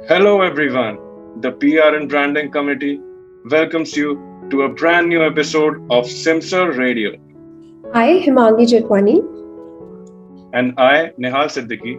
Hello, everyone. The PR and Branding Committee welcomes you to a brand new episode of SIMSR Radio. I, Hemangi Jetwani, And I, Nihal Siddiqui.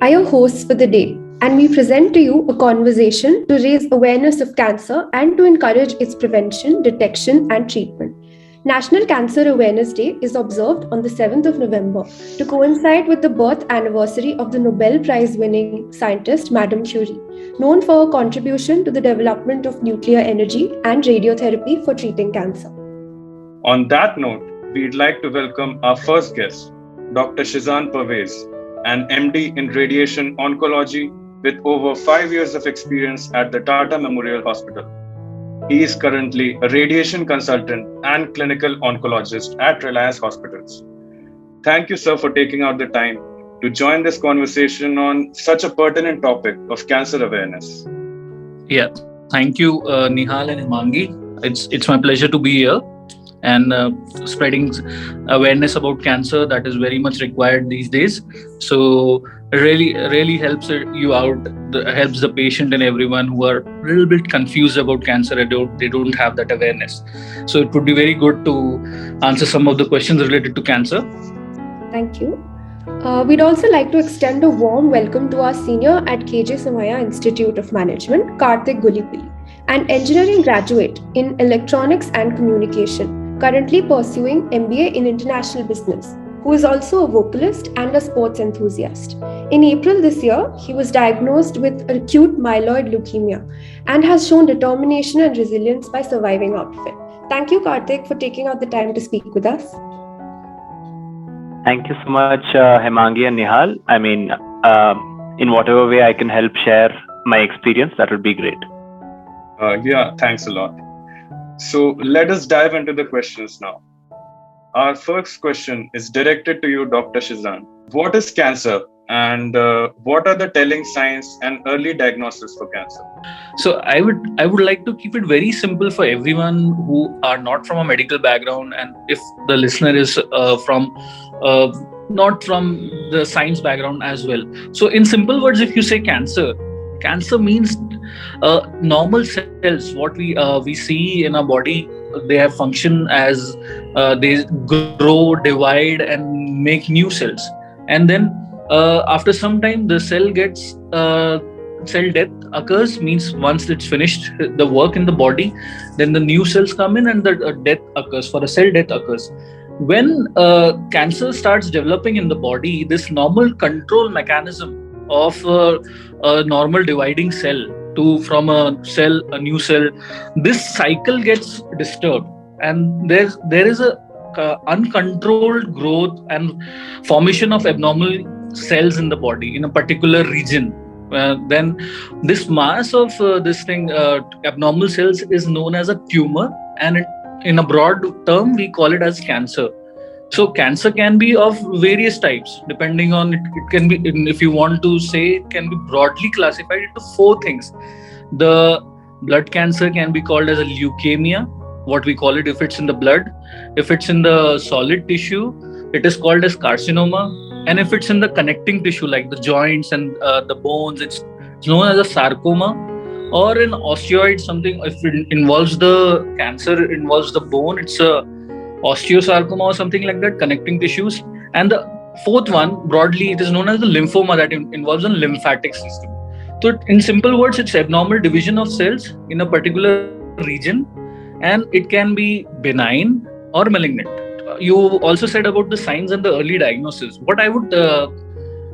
are your hosts for the day, and we present to you a conversation to raise awareness of cancer and to encourage its prevention, detection, and treatment. National Cancer Awareness Day is observed on the 7th of November to coincide with the birth anniversary of the Nobel Prize winning scientist Madame Curie, known for her contribution to the development of nuclear energy and radiotherapy for treating cancer. On that note, we'd like to welcome our first guest, Dr. Shizan Pervez, an MD in Radiation Oncology with over 5 years of experience at the Tata Memorial Hospital. He is currently a radiation consultant and clinical oncologist at Reliance Hospitals. Thank you, sir, for taking out the time to join this conversation on such a pertinent topic of cancer awareness. Yeah, thank you, Nihal and Hemangi. It's my pleasure to be here and spreading awareness about cancer that is very much required these days. So really helps you out, helps the patient and everyone who are a little bit confused about cancer. They don't have that awareness. So it would be very good to answer some of the questions related to cancer. Thank you. We'd also like to extend a warm welcome to our senior at Somaiya Institute of Management, Karthick Gulipilli, an engineering graduate in electronics and communication, currently pursuing MBA in international business, who is also a vocalist and a sports enthusiast. In April this year, he was diagnosed with acute myeloid leukemia and has shown determination and resilience by surviving out of it. Thank you, Karthick, for taking out the time to speak with us. Thank you so much, Hemangi and Nihal. In whatever way I can help share my experience, that would be great. Thanks a lot. So let us dive into the questions now. Our first question is directed to you, Dr. Shizan. What is cancer and what are the telling signs and early diagnosis for cancer? So I would like to keep it very simple for everyone who are not from a medical background, and if the listener is not from the science background as well. So in simple words, if you say cancer means normal cells. What we see in our body, they have function as they grow, divide, and make new cells. And then after some time, the cell gets cell death occurs. Means once it's finished the work in the body, then the new cells come in and the death occurs. For a cell death occurs. When cancer starts developing in the body, this normal control mechanism of a normal dividing cell from a new cell, this cycle gets disturbed, and there is a uncontrolled growth and formation of abnormal cells in the body in a particular region. Then this mass of abnormal cells is known as a tumor, and in a broad term we call it as cancer. So cancer can be of various types, depending on it can be, if you want to say, it can be broadly classified into 4 things. The blood cancer can be called as a leukemia, what we call it if it's in the blood. If it's in the solid tissue, it is called as carcinoma. And if it's in the connecting tissue like the joints and the bones, it's known as a sarcoma. Or in osteoid, something if it involves the cancer, involves the bone, it's a osteosarcoma or something like that, connecting tissues. And the 4th one, broadly, it is known as the lymphoma, that involves a lymphatic system. So in simple words, it's abnormal division of cells in a particular region, and it can be benign or malignant. You also said about the signs and the early diagnosis. What I would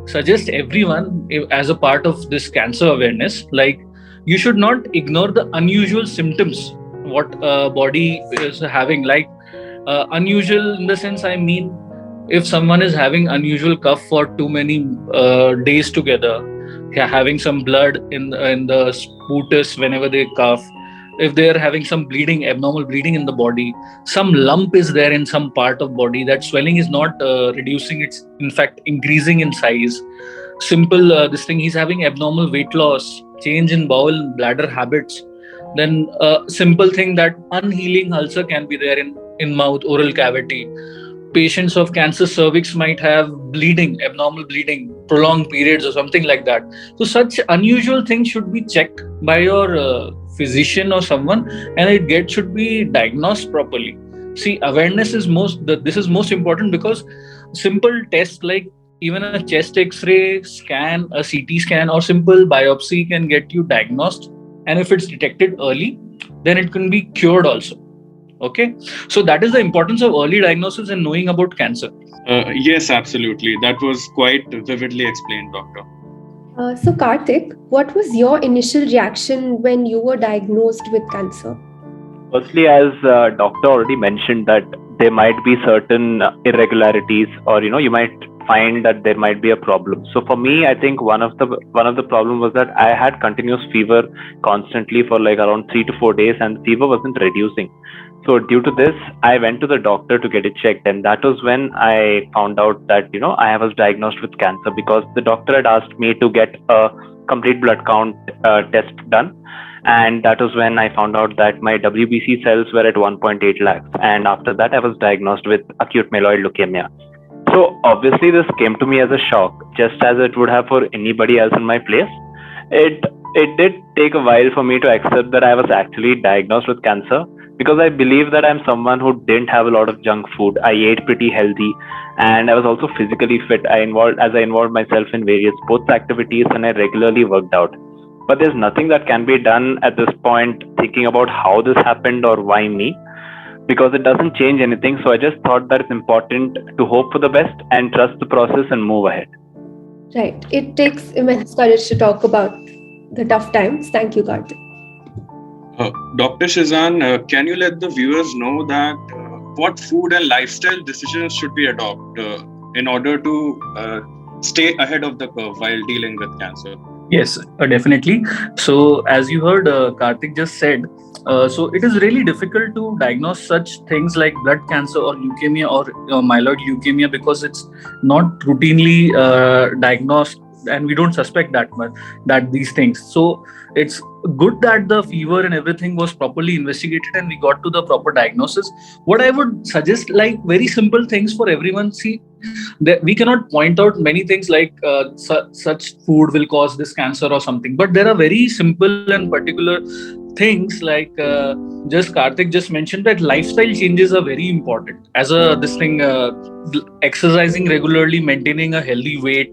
suggest everyone as a part of this cancer awareness, like you should not ignore the unusual symptoms what body is having, like unusual in the sense, I mean, if someone is having unusual cough for too many days together, having some blood in the sputus whenever they cough, if they are having some bleeding, abnormal bleeding in the body, some lump is there in some part of body, that swelling is not reducing, it's in fact increasing in size. Simple he's having abnormal weight loss, change in bowel and bladder habits. Then simple thing that unhealing ulcer can be there in mouth, oral cavity. patients of cancer cervix might have bleeding, abnormal bleeding, prolonged periods or something like that. So such unusual things should be checked by your physician or someone, and should be diagnosed properly. See, awareness is this is most important, because simple tests like even a chest x-ray scan, a CT scan, or simple biopsy can get you diagnosed. And if it's detected early, then it can be cured also. Okay, so that is the importance of early diagnosis and knowing about cancer. Yes, absolutely. That was quite vividly explained, doctor. So Karthik, what was your initial reaction when you were diagnosed with cancer? Firstly, as doctor already mentioned, that there might be certain irregularities, or you might find that there might be a problem. So for me, I think one of the problem was that I had continuous fever constantly for like around 3 to 4 days, and the fever wasn't reducing. So due to this, I went to the doctor to get it checked, and that was when I found out that I was diagnosed with cancer, because the doctor had asked me to get a complete blood count test done. And that was when I found out that my WBC cells were at 1.8 lakhs. And after that, I was diagnosed with acute myeloid leukemia. So obviously, this came to me as a shock, just as it would have for anybody else in my place. It did take a while for me to accept that I was actually diagnosed with cancer, because I believe that I'm someone who didn't have a lot of junk food. I ate pretty healthy, and I was also physically fit. I involved myself in various sports activities, and I regularly worked out. But there's nothing that can be done at this point thinking about how this happened or why me, because it doesn't change anything. So I just thought that it's important to hope for the best and trust the process and move ahead. Right. It takes immense courage to talk about the tough times. Thank you, Karthik. Dr. Shizan, can you let the viewers know that what food and lifestyle decisions should we adopt in order to stay ahead of the curve while dealing with cancer? Yes, definitely. So, as you heard Karthik just said, so it is really difficult to diagnose such things like blood cancer or leukemia or myeloid leukemia, because it's not routinely diagnosed, and we don't suspect that these things. So it's good that the fever and everything was properly investigated and we got to the proper diagnosis. What I would suggest, like very simple things for everyone. See, we cannot point out many things like such food will cause this cancer or something, but there are very simple and particular things like just Karthik just mentioned, that lifestyle changes are very important. As exercising regularly, maintaining a healthy weight,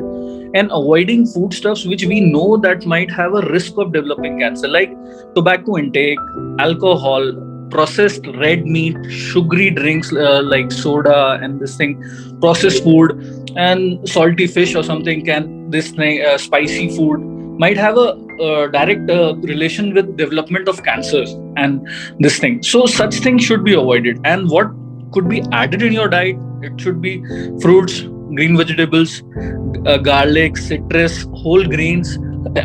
and avoiding foodstuffs which we know that might have a risk of developing cancer, like tobacco intake, alcohol, processed red meat, sugary drinks like soda and this thing, processed food, and salty fish or something. Spicy food might have a direct relation with development of cancers and this thing. So such things should be avoided. And what could be added in your diet? It should be fruits, green vegetables, garlic, citrus, whole grains,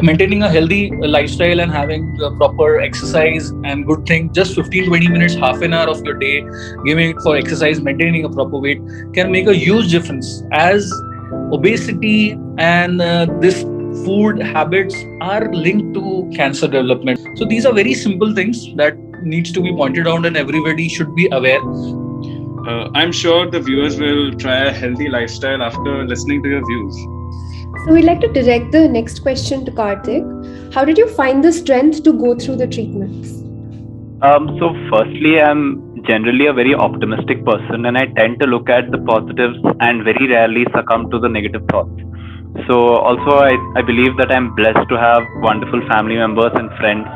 maintaining a healthy lifestyle and having proper exercise and good thing. Just 15-20 minutes, half an hour of your day, giving it for exercise, maintaining a proper weight can make a huge difference, as obesity and this food habits are linked to cancer development. So these are very simple things that needs to be pointed out, and everybody should be aware. I'm sure the viewers will try a healthy lifestyle after listening to your views. So we'd like to direct the next question to Karthik. How did you find the strength to go through the treatments? So firstly, I'm generally a very optimistic person, and I tend to look at the positives and very rarely succumb to the negative thoughts. So also I believe that I'm blessed to have wonderful family members and friends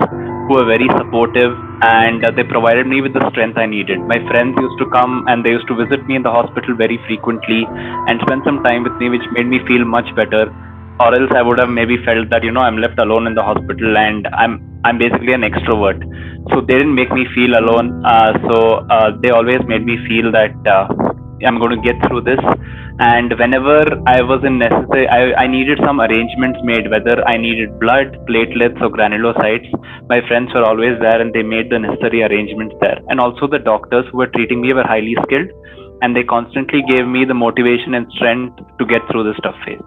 who are very supportive, and they provided me with the strength I needed. My friends used to come and they used to visit me in the hospital very frequently and spend some time with me, which made me feel much better. Or else I would have maybe felt that I'm left alone in the hospital, and I'm basically an extrovert. So they didn't make me feel alone. So they always made me feel that I'm going to get through this. And whenever I was in necessary, I needed some arrangements made, whether I needed blood, platelets, or granulocytes. My friends were always there, and they made the necessary arrangements there. And also the doctors who were treating me were highly skilled, and they constantly gave me the motivation and strength to get through this tough phase.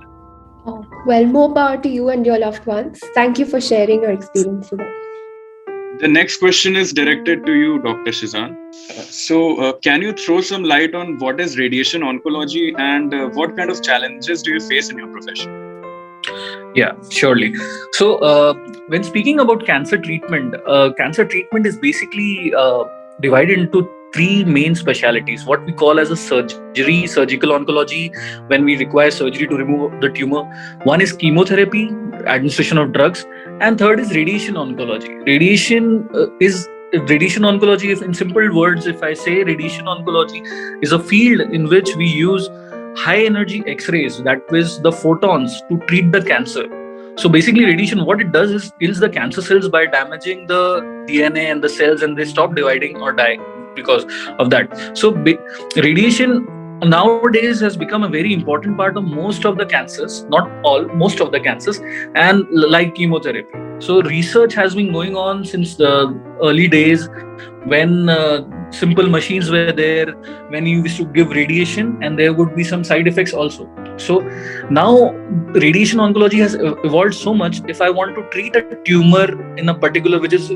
Oh, well, more power to you and your loved ones. Thank you for sharing your experience with us. The next question is directed to you, Dr. Shizan. Can you throw some light on what is radiation oncology and what kind of challenges do you face in your profession? Yeah, surely. So, when speaking about cancer treatment is basically divided into three main specialities. What we call as a surgical oncology, when we require surgery to remove the tumor. One is chemotherapy, administration of drugs, and third is radiation oncology. Radiation oncology. If in simple words, if I say radiation oncology is a field in which we use high energy x-rays, that is the photons, to treat the cancer. So basically radiation, what it does is kills the cancer cells by damaging the DNA and the cells, and they stop dividing or die because of that. So radiation nowadays has become a very important part of most of the cancers, not all, most of the cancers, and like chemotherapy. So research has been going on since the early days, when simple machines were there, when you used to give radiation and there would be some side effects also. So now radiation oncology has evolved so much. If I want to treat a tumor in a particular, which is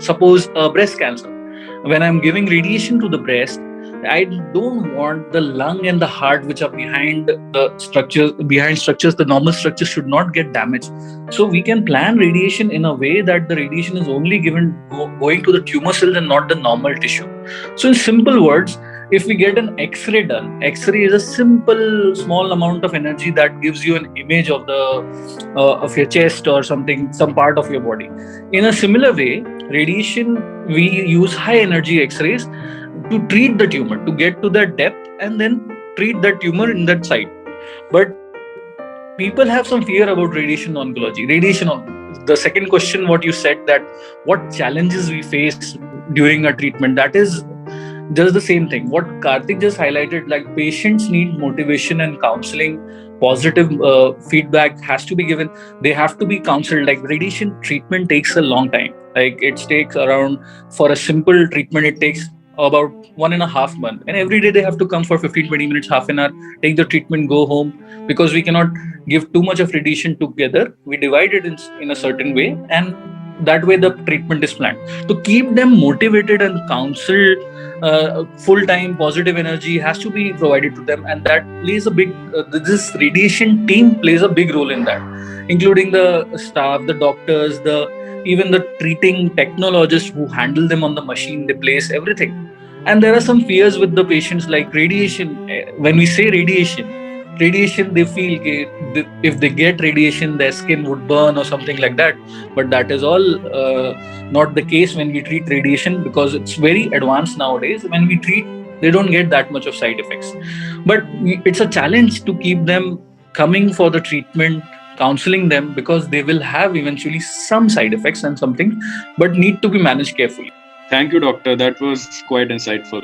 suppose breast cancer, when I'm giving radiation to the breast, I don't want the lung and the heart, which are behind structures, the normal structures should not get damaged. So we can plan radiation in a way that the radiation is only going to the tumor cells and not the normal tissue. So in simple words, if we get an X-ray done, X-ray is a simple small amount of energy that gives you an image of of your chest or something, some part of your body. In a similar way, radiation, we use high energy X-rays to treat the tumor, to get to that depth and then treat that tumor in that site. But people have some fear about radiation oncology. The second question, what you said, that what challenges we face during a treatment, that is just the same thing. What Karthick just highlighted, like patients need motivation and counseling, positive feedback has to be given. They have to be counseled. Like radiation treatment takes a long time. Like it takes around, for a simple treatment, it takes about 1.5 months, and every day they have to come for 15-20 minutes, half an hour, take the treatment, go home, because we cannot give too much of radiation together. We divide it in a certain way, and that way the treatment is planned. To keep them motivated and counseled, full-time positive energy has to be provided to them, and that plays a big this radiation team plays a big role in that, including the staff, the doctors, even the treating technologists who handle them on the machine, they place everything. And there are some fears with the patients, like radiation. When we say radiation, they feel if they get radiation, their skin would burn or something like that. But that is all not the case when we treat radiation, because it's very advanced nowadays. When we treat, they don't get that much of side effects. But it's a challenge to keep them coming for the treatment, counseling them, because they will have eventually some side effects and something, but need to be managed carefully. Thank you, doctor. That was quite insightful.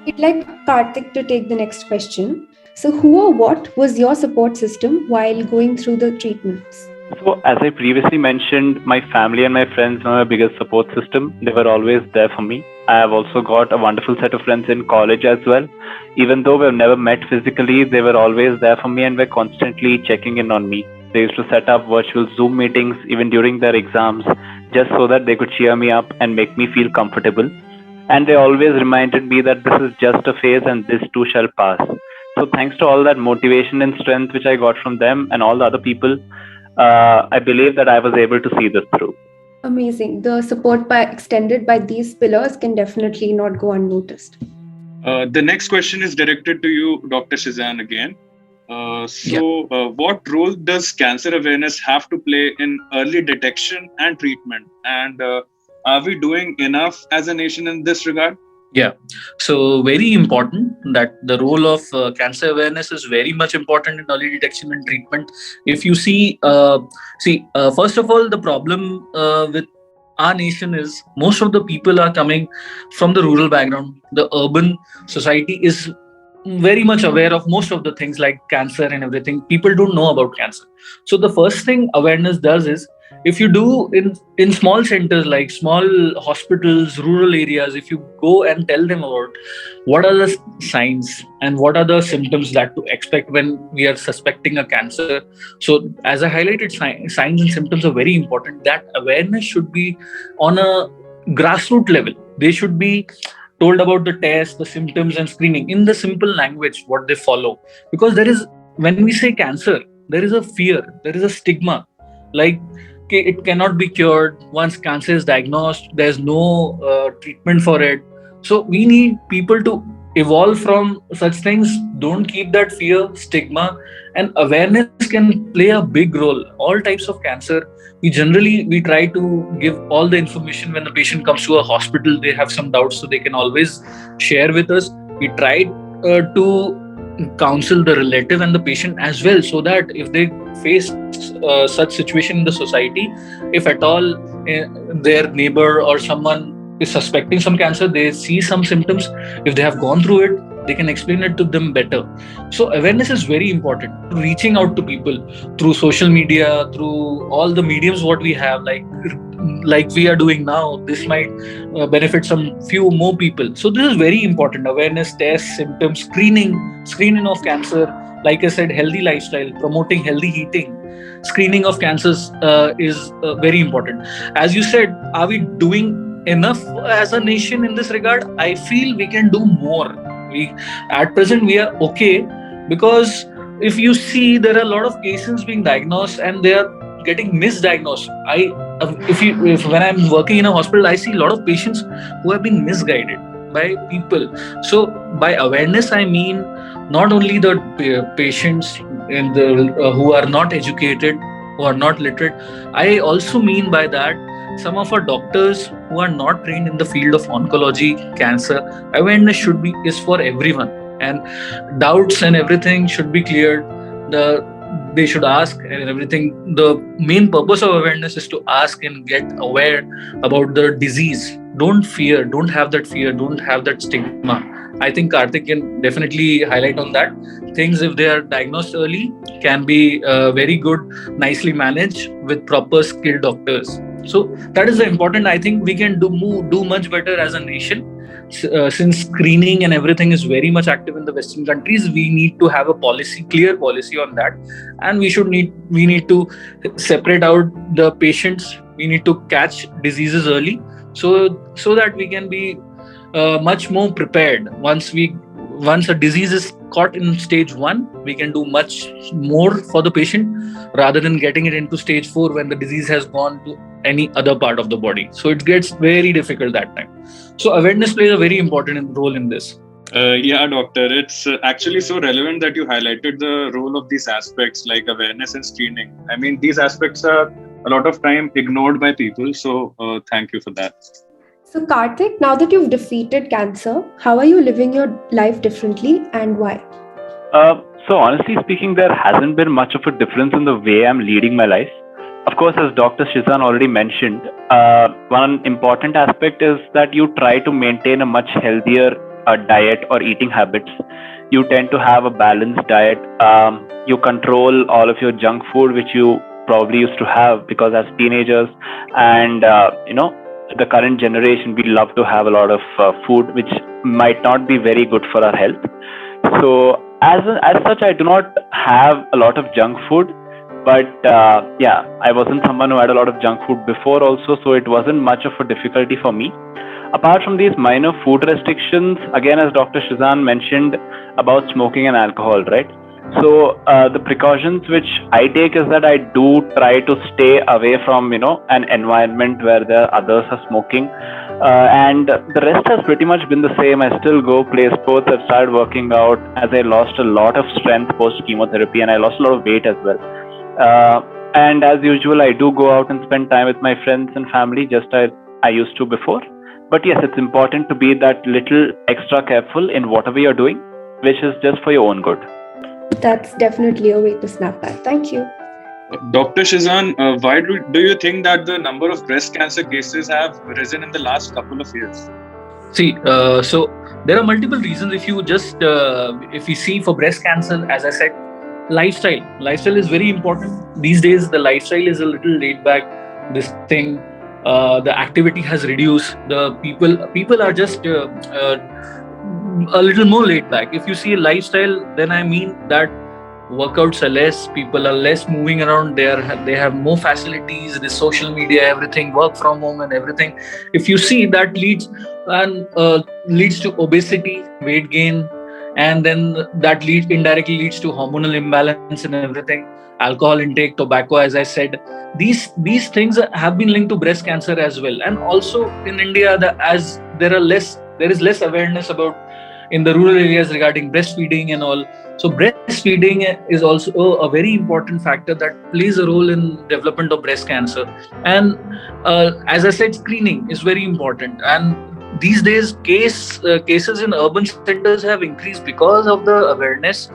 I'd like Karthick to take the next question. So who or what was your support system while going through the treatments? So as I previously mentioned, my family and my friends are my biggest support system. They were always there for me. I have also got a wonderful set of friends in college as well. Even though we've never met physically, they were always there for me and were constantly checking in on me. They used to set up virtual Zoom meetings even during their exams, just so that they could cheer me up and make me feel comfortable. And they always reminded me that this is just a phase and this too shall pass. So thanks to all that motivation and strength which I got from them and all the other people, I believe that I was able to see this through. Amazing. The support extended by these pillars can definitely not go unnoticed. The next question is directed to you, Dr. Shizan, again. What role does cancer awareness have to play in early detection and treatment? And are we doing enough as a nation in this regard? Yeah, so very important that the role of cancer awareness is very much important in early detection and treatment. If you see, first of all, the problem with our nation is most of the people are coming from the rural background. The urban society is very much aware of most of the things like cancer and everything. People don't know about cancer. So the first thing awareness does is If you do in small centers like small hospitals, rural areas, if you go and tell them about what are the signs and what are the symptoms that to expect when we are suspecting a cancer. So as I highlighted, signs and symptoms are very important. That awareness should be on a grassroots level. They should be told about the tests, the symptoms, and screening in the simple language what they follow. Because there is, when we say cancer, there is a fear, there is a stigma, like it cannot be cured. Once cancer is diagnosed, there's no treatment for it. So we need people to evolve from such things. Don't keep that fear, stigma, and awareness can play a big role. All types of cancer, we try to give all the information. When the patient comes to a hospital, they have some doubts, so they can always share with us. We try to counsel the relative and the patient as well, so that if they face such situation in the society, if at all their neighbor or someone is suspecting some cancer, they see some symptoms, if they have gone through it, they can explain it to them better. So awareness is very important. Reaching out to people through social media, through all the mediums what we have, like we are doing now, this might benefit some few more people. So this is very important. Awareness, tests, symptoms, screening of cancer. Like I said, healthy lifestyle, promoting healthy eating, screening of cancers is very important. As you said, are we doing enough as a nation in this regard? I feel we can do more. At present we are okay, because if you see, there are a lot of cases being diagnosed and they are getting misdiagnosed. If when I'm working in a hospital, I see a lot of patients who have been misguided by people. So by awareness, I mean not only the patients and who are not educated, who are not literate. I also mean by that some of our doctors who are not trained in the field of oncology, cancer. Awareness is for everyone, and doubts and everything should be cleared. They should ask and everything. The main purpose of awareness is to ask and get aware about the disease. Don't fear, don't have that fear, don't have that stigma. I think Karthick can definitely highlight on that. Things, if they are diagnosed early, can be very good, nicely managed with proper skilled doctors. So that is the important. I think we can do much better as a nation. Since screening and everything is very much active in the Western countries, we need to have a clear policy on that, and we need to separate out the patients. We need to catch diseases early, so that we can be much more prepared. Once a disease is caught in stage 1, we can do much more for the patient rather than getting it into stage 4 when the disease has gone to any other part of the body. So it gets very difficult that time. So awareness plays a very important role in this. Yeah, doctor, it's actually so relevant that you highlighted the role of these aspects like awareness and screening. I mean, these aspects are a lot of time ignored by people. So thank you for that. So Karthick, now that you've defeated cancer, how are you living your life differently and why? So honestly speaking, there hasn't been much of a difference in the way I'm leading my life. Of course, as Dr. Shizan already mentioned, one important aspect is that you try to maintain a much healthier diet or eating habits. You tend to have a balanced diet. You control all of your junk food, which you probably used to have, because as teenagers and the current generation, we love to have a lot of food which might not be very good for our health. So as such, I do not have a lot of junk food. But I wasn't someone who had a lot of junk food before also, so it wasn't much of a difficulty for me. Apart from these minor food restrictions, again, as Dr. Shizan mentioned about smoking and alcohol, right? So the precautions which I take is that I do try to stay away from, an environment where others are smoking. And the rest has pretty much been the same. I still go play sports. I've started working out as I lost a lot of strength post chemotherapy, and I lost a lot of weight as well. And as usual, I do go out and spend time with my friends and family, just as I used to before. But yes, it's important to be that little extra careful in whatever you're doing, which is just for your own good. That's definitely a way to snap back. Thank you. Dr. Shizan, why do you think that the number of breast cancer cases have risen in the last couple of years? See, so there are multiple reasons. If you see for breast cancer, as I said, Lifestyle is very important these days. The lifestyle is a little laid back. This thing, the activity has reduced. The people are just a little more laid back. If you see a lifestyle, then I mean that workouts are less, people are less moving around. They have more facilities, the social media, everything, work from home and everything. If you see, that leads to obesity, weight gain, and then that indirectly leads to hormonal imbalance and everything. Alcohol intake, tobacco, as I said, these things have been linked to breast cancer as well. And also in India, as there is less awareness about in the rural areas regarding breastfeeding and all. So breastfeeding is also a very important factor that plays a role in development of breast cancer. And as I said, screening is very important. And these days, cases in urban centers have increased because of the awareness,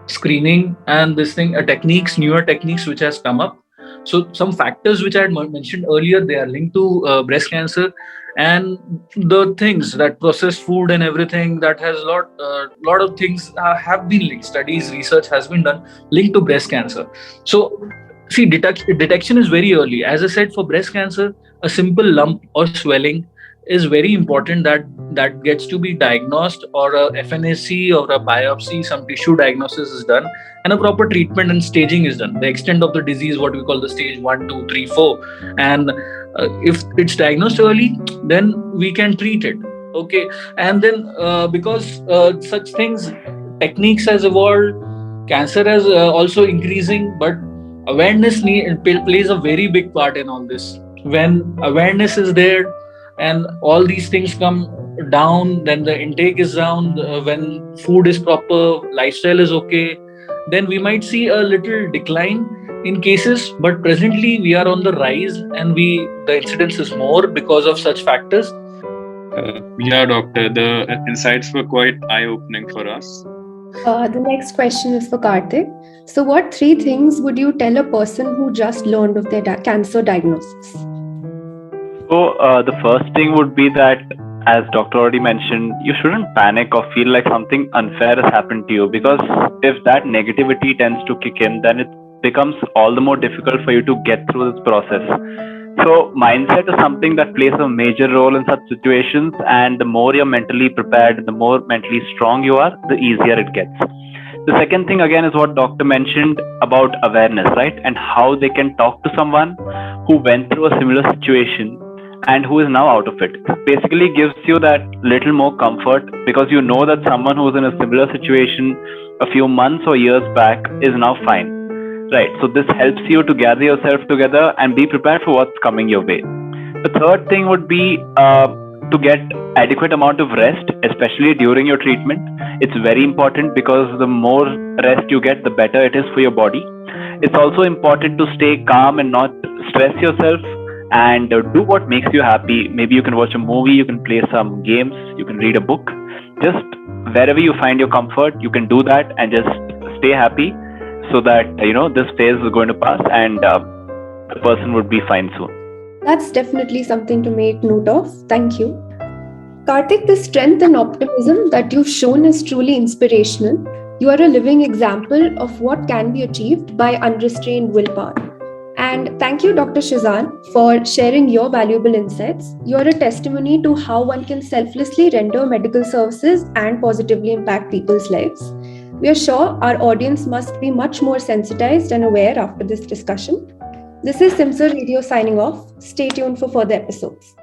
screening, and newer techniques which has come up. So some factors which I had mentioned earlier, they are linked to breast cancer. And the things that processed food and everything, that has lot of things have been linked. Studies, research has been done linked to breast cancer. So see, detection is very early. As I said, for breast cancer, a simple lump or swelling is very important, that gets to be diagnosed, or a FNAC or a biopsy, some tissue diagnosis is done, and a proper treatment and staging is done. The extent of the disease, what we call the stage 1, 2, 3, 4, and if it's diagnosed early, then we can treat it. Okay, and then because such things, techniques has evolved, cancer has also increasing, but awareness plays a very big part in all this. When awareness is there and all these things come down, then the intake is down, when food is proper, lifestyle is okay, then we might see a little decline in cases. But presently we are on the rise, and the incidence is more because of such factors. Yeah, doctor, the insights were quite eye-opening for us. The next question is for Karthik. So what 3 things would you tell a person who just learned of their cancer diagnosis? So the first thing would be that, as doctor already mentioned, you shouldn't panic or feel like something unfair has happened to you, because if that negativity tends to kick in, then it becomes all the more difficult for you to get through this process. So mindset is something that plays a major role in such situations, and the more you're mentally prepared, the more mentally strong you are, the easier it gets. The second thing again is what doctor mentioned about awareness, right? And how they can talk to someone who went through a similar situation and who is now out of it. Basically gives you that little more comfort, because you know that someone who was in a similar situation a few months or years back is now fine, right? So this helps you to gather yourself together and be prepared for what's coming your way. The third thing would be to get adequate amount of rest, especially during your treatment. It's very important, because the more rest you get, the better it is for your body. It's also important to stay calm and not stress yourself, and do what makes you happy. Maybe you can watch a movie, you can play some games, you can read a book. Just wherever you find your comfort, you can do that, and just stay happy, so that this phase is going to pass, and the person would be fine soon. That's definitely something to make note of. Thank you. Karthik, the strength and optimism that you've shown is truly inspirational. You are a living example of what can be achieved by unrestrained willpower. And thank you, Dr. Shizan, for sharing your valuable insights. You are a testimony to how one can selflessly render medical services and positively impact people's lives. We are sure our audience must be much more sensitized and aware after this discussion. This is SIMSR Radio signing off. Stay tuned for further episodes.